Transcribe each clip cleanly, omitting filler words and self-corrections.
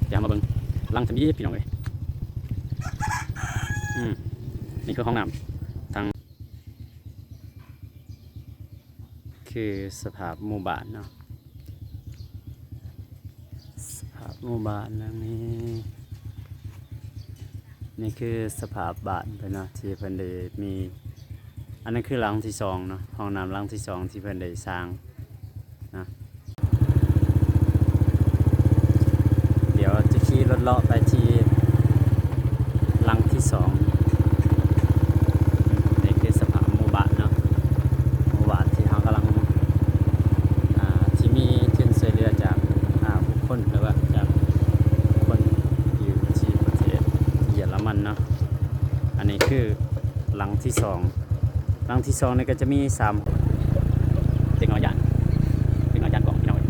เดี๋ยวมาเบิ่งลังทำยี่พี่น้องเลยนี่คือห้องน้ำทางคือสภาพหมู่บ้านเนาะสภาพหมู่บ้านหลังนี้นี่คือสภาพบ้านเพิ่นเนาะที่เพิ่นได้มีอันนั้นคือหลังที่สองเนาะห้องน้ำหลังที่สองที่เพิ่นได้สร้างนะเดี๋ยวจะขี่รถเลาะไปที่หลังที่สองนี่คือสภาพหมู่บ้านเนาะหมู่บ้านที่เขากำลังที่มีทุนช่วยเหลือจากบุคคลหรือว่าจากคนอยู่ที่ประเทศเยอรมันเนาะอันนี้คือหลังที่สองหลังที่สองนี่ก็จะมี3เด็กน้อยยันกล่องพี่น้อย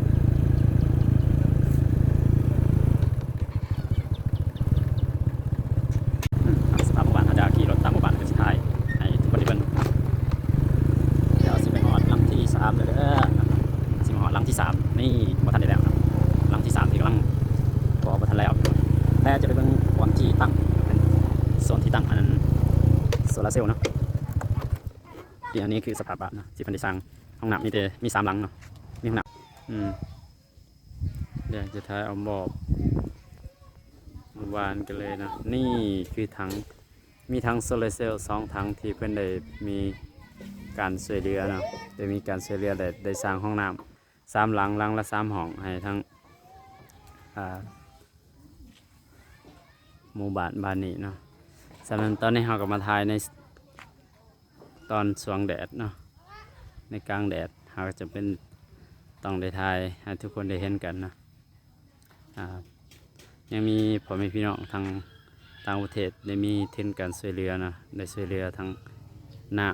สภาพหมู่บ้านเขาจะขี่รถตามหมู่บ้านเป็นสุดท้ายให้ทุกคนได้เบิ่งเดี๋ยวสิไปหอดหลังที่3เลยสิไปหอดหลังที่3นี่บ่ทันได้แล้วนะหลังที่3ที่กำลังบ่ทันแล้วแต่จะไปเบิ่งความที่ตั้งเป็นส่วนที่ตั้งอันนั้นโซลาร์เซลล์เนาะเดี๋ยวนี้คือสภาพบ้านนะที่เพิ่นได้สร้างห้องน้ำมี3หลังเนาะมีห้องน้ำเดี๋ยวจะถ่ายเอาหมอบวานกันเลยนะนี่คือถังมีถังโซลาร์เซลล์2ถังที่เพิ่นได้มีการช่วยเหลือเนาะได้มีการช่วยเหลือได้สร้างห้องน้ำ3หลังหลังละ3ห้องให้ทั้งหมู่บ้านนี้เนาะฉะนั้นตอนนี้เราก็มาถ่ายในตอนสว่างแดดเนาะในกลางแดดเราก็จะเป็นต้องได้ถ่ายให้ทุกคนได้เห็นกันนะยังมีพ่อแม่พี่น้องทางต่างประเทศได้มีทุนการช่วยเหลือนะได้ช่วยเหลือทั้งน้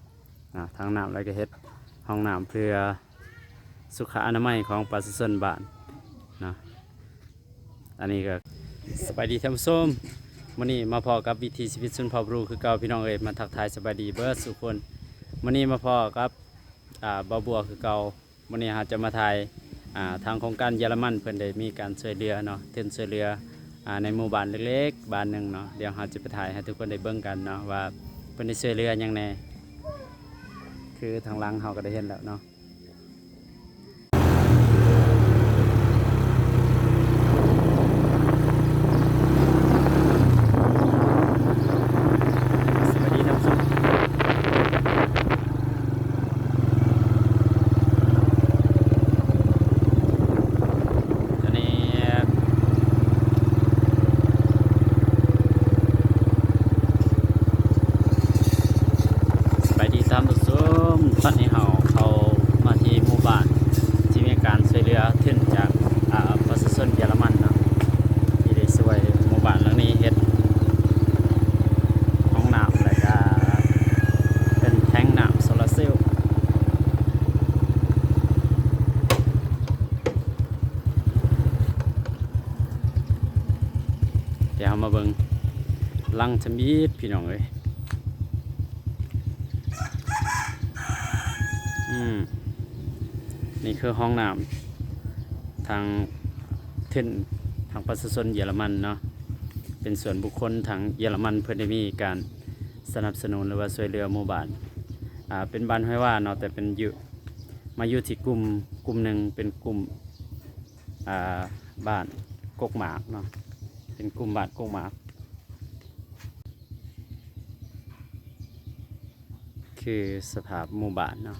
ำทั้งน้ำแล้วก็เฮ็ดห้องน้ำเพื่อสุขอนามัยของประชาชนบ้านนะอันนี้ก็สบายดีท่านผู้ชมมื้อนี้มาพอกับวิถีชีวิตชนเผ่าบรูคือเก่าพี่น้องเอ้ยมาทักทายสบายดีเบิดทุกคนมื้อนี้มาพอกับบ่าวบัวคือเก่ามื้อนี้เราจะมาถ่ายทางโครงการเยอรมันเพิ่นได้มีการช่วยเหลือเนาะทุนช่วยเหลือในหมู่บ้านเล็กๆบ้านหนึงเนาะเดี๋ยวเราจะไปถ่ายให้ทุกคนได้เบิ่งกันเนาะว่าเพิ่นได้ช่วยเหลือหยังแน่คือทางหลังเราก็ได้เห็นแล้วเนาะตอนนี้เขามาที่หมู่บ้านที่มีการช่วยเหลือทุนจากประชาชนเยอรมันเนาะที่ได้ช่วยหมู่บ้านหลังนี้เฮ็ดห้องน้ำแล้วก็เป็นแทงน้ำโซลาร์เซลล์เดี๋ยวมาเบิ่งลังทมีดพี่น้องเอ้ยนี่คือห้องน้ำทางทุนทางประชาชนเยอรมันเนาะเป็นส่วนบุคคลทางเยอรมันเพื่อได้มีการสนับสนุนหรือว่าช่วยเหลือหมู่บ้านเป็นบ้านห้วยว่าเนาะแต่เป็นอยู่ที่กลุ่มหนึ่งเป็นกลุ่มบ้านกกหมากเนาะเป็นกลุ่มบ้านกกหมากคือสภาพหมู่บ้านเนาะ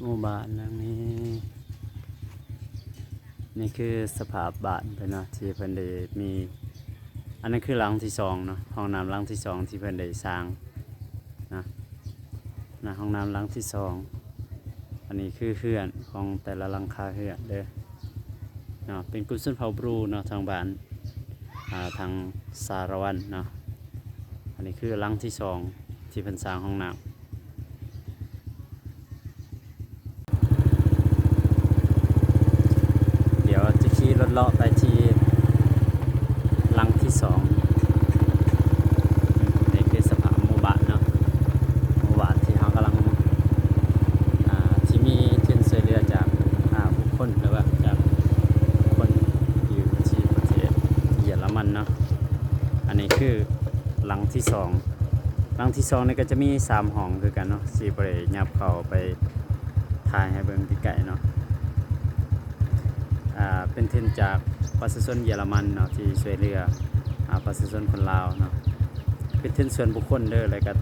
หมู่บ้านหลังนี้นี่คือสภาพบ้านเพิ่นเนาะที่เพิ่นได้มีอันนั้นคือหลังที่สองเนาะห้องน้ำหลังที่สองที่เพิ่นได้สร้างนะห้องน้ำหลังที่สองอันนี้คือเฮือนของแต่ละหลังคาเฮือนเด้อเนาะเป็นกลุ่มชนเผ่าบรูเนาะทางบ้านทางสารวันเนาะอันนี้คือหลังที่สองที่เพิ่นสร้างห้องน้ำรถเลาะไปที่หลังที่สองนี่คือสภาพหมู่บ้านเนาะหมู่บ้านที่เขากำลังที่มีทุนช่วยเหลือจากบุคคลหรือว่าจาก คือหลังที่สองหลังที่สองนี่ก็จะมี3ห้องคือกันเนาะสิบ่ได้ยับเข้าไปถ่ายให้เบิ่งไกลๆเนาะเป็นทุนจากประชาชนเยอรมันเนาะที่ช่วยเหลือประชาชนคนลาวเนาะเป็นทุนส่วนบุคคลเด้อแล้วก็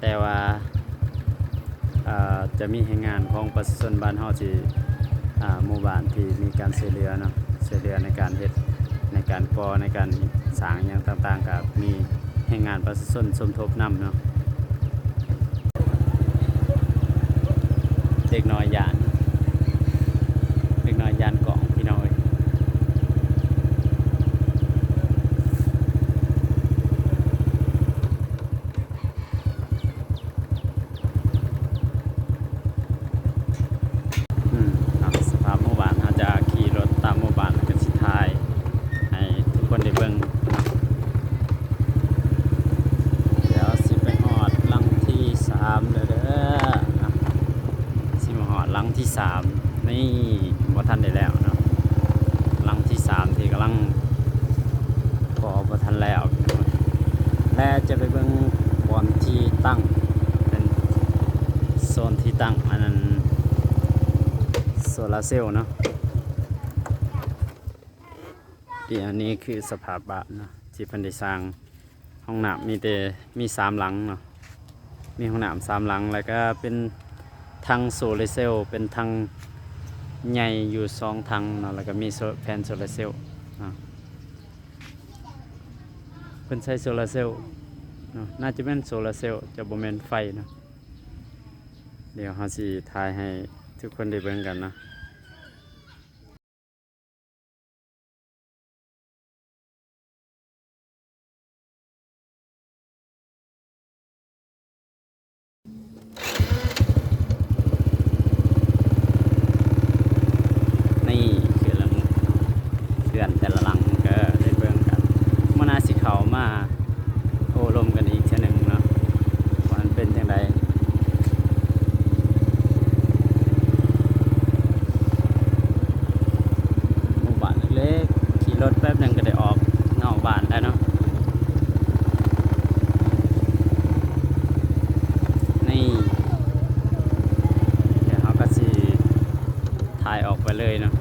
แต่ว่าจะมีแรงงานของประชาชนบ้านเฮาที่หมู่บ้านที่มีการช่วยเหลือเนาะช่วยเหลือในการเฮ็ดในการก่อในการสร้างอย่างต่างๆก็มีแรงงานประชาชนสมทบนำเนาะเด็กน้อยยานเกาะพี่น้อยสภาพหมู่บ้านอาจจะขี่รถตามหมู่บ้านแล้วก็สิถ่ายให้ทุกคนได้เบิ่งเดี๋ยวสิไปฮอดหลังที่3เด้อสิมาฮอดหลังที่3นี่บ่ทันได้แล้วเนาะหลังที่3ที่กำลังก่อบ่ทันแล้วและจะไปเบิ่งบอนที่ตั้งเป็นโซนที่ตั้งอันนั้นโซลาร์เซลล์เนาะอันนี้คือสภาพบ้านเนาะที่เพิ่นได้สร้างห้องน้ำมี3หลังเนาะมีห้องน้ำ3หลังแล้วก็เป็นทังโซลาร์เซลล์เป็นทังใหญ่อยู่2ทังเนาะแล้วก็มีแผงโซลาร์เซลล์เพิ่นใช้โซลาร์เซลล์เนาะน่าจะเป็นโซลาร์เซลล์จะบ่แม่นไฟเนาะเดี๋ยวเฮาสิถ่ายให้ทุกคนได้เบิ่งกันนะนี่คือหลังเขื่อนแต่ละหลังก็ได้เบิ่งกันมันน่าสิเข้ามาโอ้ลมกันอีกเทื่อหนึงเนาะว่ามันเป็นจังไดหมู่บ้านเล็กๆขี่รถแป๊บนึงก็ได้ออกนอกบ้านแล้วเนาะนี่เดี๋ยวเขาก็สิถ่ายออกไปเลยเนาะ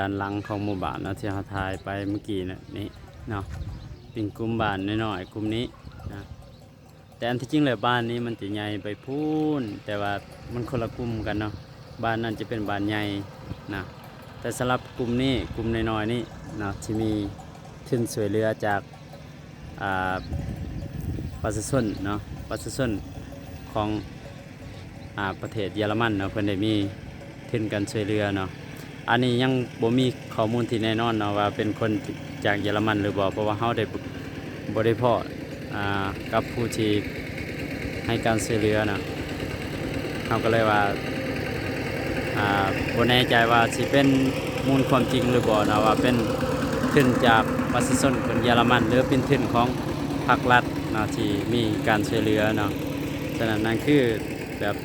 ด้านหลังของหมู่บ้านเนาะที่เราถ่ายไปเมื่อกี้นี่เนาะเป็นกลุ่มบ้านน้อยๆกลุ่มนี้นะแต่อันที่จริงเลยบ้านนี้มันจะใหญ่ไปพูนแต่ว่ามันคนละกลุ่มกันเนาะบ้านนั้นจะเป็นบ้านใหญ่นะแต่สำหรับกลุ่มนี้กลุ่มน้อยๆนี่นะที่มีทุนช่วยเหลือจากประชาชนเนาะประชาชนของประเทศเยอรมันเนาะเพิ่นได้มีทุนการช่วยเหลือเนาะอันนี้ยังบ่มีข้อมูลที่แน่นอนเนาะว่าเป็นคนจากเยอรมันหรือบ่เพราะว่าเฮาได้บ่ได้พ้อกับผู้ที่ให้การช่วยเหลือนะเฮาก็เลยว่าบ่แน่ใจว่าสิเป็นมูลความจริงหรือบ่นะว่าเป็นทุนจากประชาชนคนเยอรมันหรือเป็นทุนของภาครัฐเนาะที่มีการช่วยเหลือเนาะฉะนั้นนั่นคือแบบ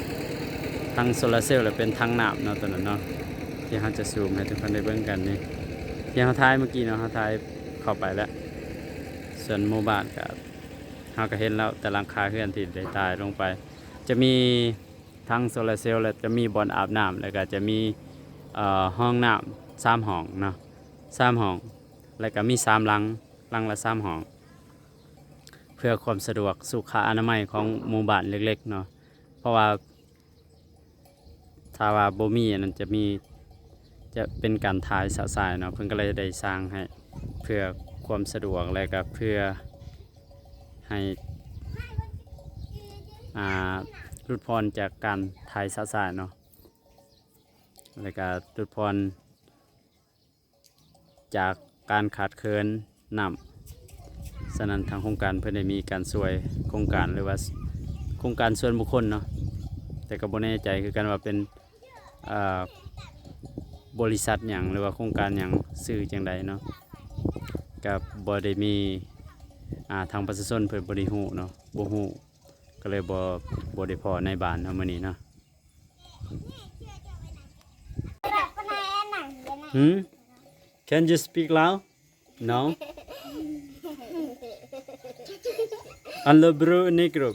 ทางโซลาร์เซลล์หรือเป็นทางน้ำเนาะตัวนั้นเนาะที่เขาจะซูมให้ทุกคนได้เบิ่งกันนี่ที่เขาถ่ายเมื่อกี้เนาะเขาถ่ายเข้าไปแล้วส่วนหมู่บ้านก็เขาก็เห็นแล้วแต่หลังคาเฮือนที่ได้ตายลงไปจะมีทั้งโซลาร์เซลล์และจะมีบ่อนอาบน้ำแล้วก็จะมีห้องน้ำ3ห้องเนาะ3ห้องแล้วก็มี3หลังละ3ห้องเพื่อความสะดวกสุขอนามัยของหมู่บ้านเล็กๆเนาะเพราะว่าถ้าว่าบ่มีนั้นจะเป็นการถ่ายสายเนาะเพิ่นก็เลยได้สร้างให้เพื่อความสะดวกและก็เพื่อให้หลุดพ้นจากการถ่ายสายเนาะและก็หลุดพ้นจากการขาดเคิน น้ำฉะนั้นทางโครงการเพิ่นได้มีการช่วยโครงการหรือว่าโครงการส่วนบุคคลเนาะแต่ก็บ่แน่ใจคือกันว่าเป็นอ่าบริษัทหยังหรือว่าโครงการหยังชื่อจังใดเนาะก็บ่ได้มีทางประชาชนเพิ่นบ่ได้ฮู้เนาะบ่ฮู้ก็เลยบ่ได้พอในบ้านเฮามื้อนี้เนาะCan you speak loud? No? Hello bro negro.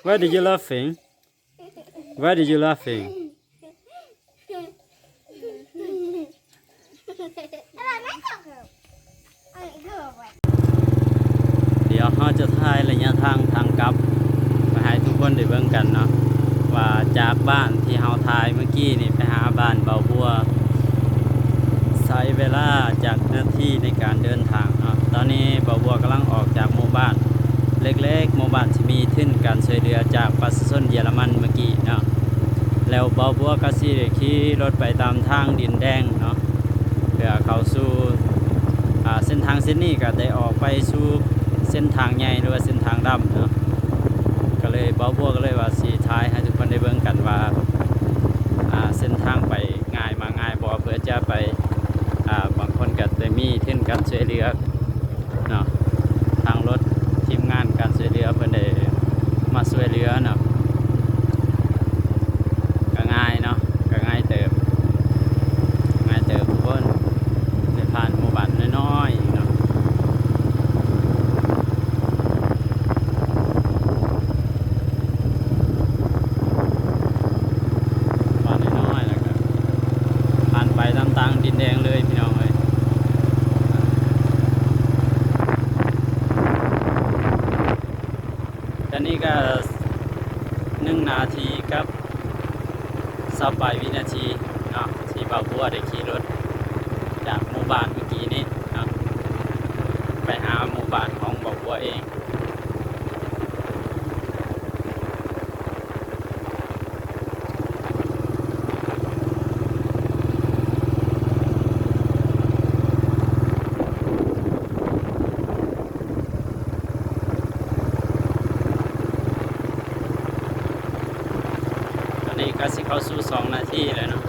Why did you laughing? Why did you laughing? เดี๋ยวเราจะถ่ายระยะทางกลับมาให้ทุกคนได้เบิ่งกันเนาะว่าจากบ้านที่เราถ่ายเมื่อกี้นี่ไปหาบ้านเบาบัวใช้เวลาจากนาทีในการเดินทางเนาะตอนนี้เบาบัวกำลังออกจากหมู่บ้านเล็กๆหมู่บ้านที่มีทุนการช่วยเหลือจากประชาชนเยอรมันเมื่อกี้เนาะแล้วเบาบัวก็สิได้ขี่รถไปตามทางดินแดงเนาะเพื่อเข้าสู่เส้นทางเส้นนี้ก็ได้ออกไปสู่เส้นทางใหญ่หรือว่าเส้นทางดำเนาะก็เลยเบาบัวก็เลยว่าสีท้ายให้ทุกคนได้เบิ่งกันว่าเส้นทางไปง่ายมาง่ายบ่เพื่อจะไปบางคนก็ได้มีทุนการช่วยเหลือเนาะทางรถทีมงานการช่วยเหลือเพิ่นได้มาช่วยเหลือเนาะก็ง่ายเนาะก็ง่ายเติบทุกคนได้ผ่านหมู่บ้านน้อยๆเนาะต่างดินแดงเลยพี่น้องเลยตอนนี้ก็1 นาทีกับ28 วินาทีเนาะที่บ่าวบัวได้ขี่รถจากหมู่บ้านเมื่อกี้นี้เนาะไปหาหมู่บ้านของบ่าวบัวเองก็สิเข้าสู่2 นาทีเลยเนาะ